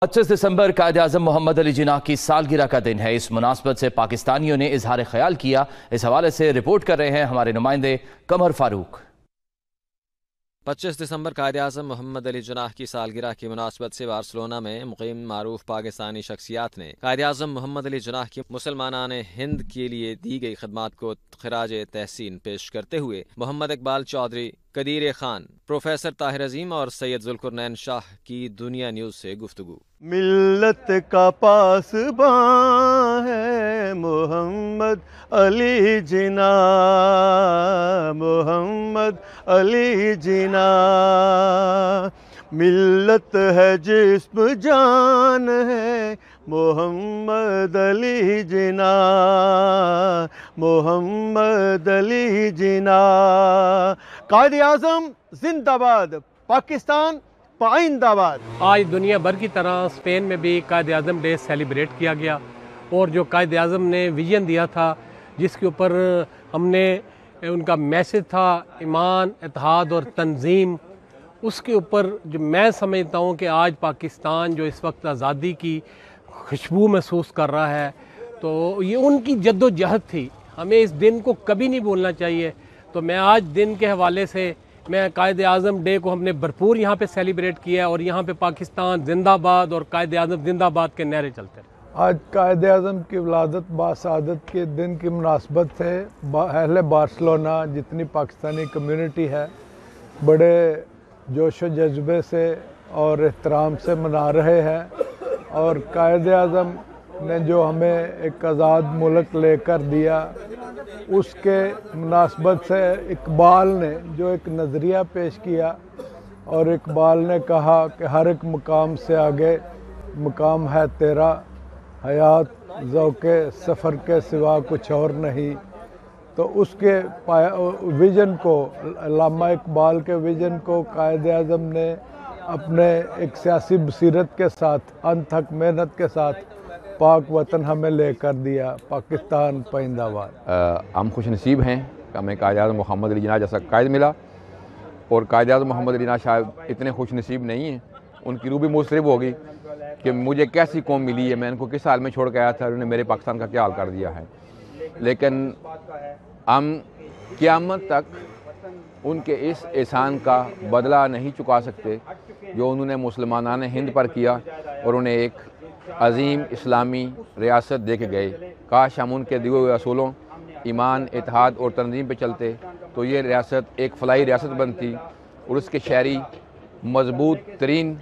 25 दिसंबर कायद-ए-आज़म मोहम्मद अली जिन्नाह की सालगिरह का दिन है। इस मुनासबत से पाकिस्तानियों ने इजहार ख्याल किया। इस हवाले से रिपोर्ट कर रहे हैं हमारे नुमाइंदे कमर फारूक। 25 दिसंबर कायद-ए-आज़म मोहम्मद अली जिन्नाह की सालगिरह की मुनासबत से बार्सिलोना में मुक़ीम मारूफ पाकिस्तानी शख्सियात ने कायद-ए-आज़म मोहम्मद अली जिन्नाह की मुसलमानाने हिंद के लिए दी गई खदमात को खिराज तहसीन पेश करते हुए मोहम्मद इकबाल चौधरी, कदीर खान, प्रोफेसर ताहिर अजीम और सैयद जुल्कुरनैन शाह की दुनिया न्यूज़ से गुफ्तगू। मिल्लत का पासबां है मोहम्मद अली जिन्नाह, मोहम्मद अली जिन्नाह। मिल्लत है जिस्म जान है मोहम्मद अली जिन्नाह, मोहम्मद अली जिन्नाह। कायद-ए-आज़म जिंदाबाद, पाकिस्तान पाइंदाबाद। आज दुनिया भर की तरह स्पेन में भी कायद-ए-आज़म डे सेलिब्रेट किया गया और जो कायद-ए-आज़म ने विजन दिया था, जिसके ऊपर हमने उनका मैसेज था ईमान, इत्तेहाद और तंजीम, उसके ऊपर जो मैं समझता हूँ कि आज पाकिस्तान जो इस वक्त आज़ादी की खुशबू महसूस कर रहा है, तो ये उनकी जद्दोजहद थी। हमें इस दिन को कभी नहीं भूलना चाहिए। तो मैं आज दिन के हवाले से मैं कायद-ए-आज़म डे को हमने भरपूर यहाँ पे सेलिब्रेट किया और यहाँ पे पाकिस्तान जिंदाबाद और कायद-ए-आज़म जिंदाबाद के नारे चलते हैं। आज कायद-ए-आज़म की विलादत बासआदत के दिन की मुनासबत से अहले बार्सिलोना जितनी पाकिस्तानी कम्युनिटी है बड़े जोश व जज्बे से और एहतराम से मना रहे हैं। और कायद-ए-आज़म ने जो हमें एक आज़ाद मुल्क लेकर दिया, उसके मुनासबत से इकबाल ने जो एक नज़रिया पेश किया, और इकबाल ने कहा कि हर एक मकाम से आगे मकाम है तेरा, हयात ज़ौक़े सफ़र के सिवा कुछ और नहीं। तो उसके विज़न को, अल्लामा इकबाल के विज़न को कायद-ए-आज़म ने अपने एक सियासी बसीरत के साथ, अनथक मेहनत के साथ पाक वतन हमें लेकर दिया। पाकिस्तान पाइंदाबाद। हम खुश नसीब हैं कि हमें कायद-ए-आज़म मोहम्मद अली जिन्नाह जैसा कायद मिला, और कायद-ए-आज़म मोहम्मद अली जिन्नाह शायद इतने खुश नसीब नहीं हैं। उनकी रूह भी मुसरब होगी कि मुझे कैसी कौम मिली है, मैं इनको किस हाल में छोड़ के आया था, उन्होंने मेरे पाकिस्तान का क्या हाल कर दिया है। लेकिन हम क़यामत तक उनके इस एहसान का बदला नहीं चुका सकते जो उन्होंने मुसलमानान हिंद पर किया और उन्हें एक अज़ीम इस्लामी रियासत दे के गए। काश हम उनके दिए हुए असूलों ईमान, इत्तेहाद और तंजीम पे चलते तो ये रियासत एक फलाही रियासत बनती और उसके शहरी मजबूत तरीन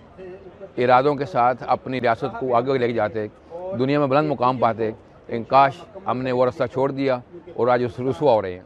इरादों के साथ अपनी रियासत को आगे लेके जाते, दुनिया में बुलंद मुकाम पाते। लेकिन काश हमने वो रास्ता छोड़ दिया और आज उस रुसवा हो रहे हैं।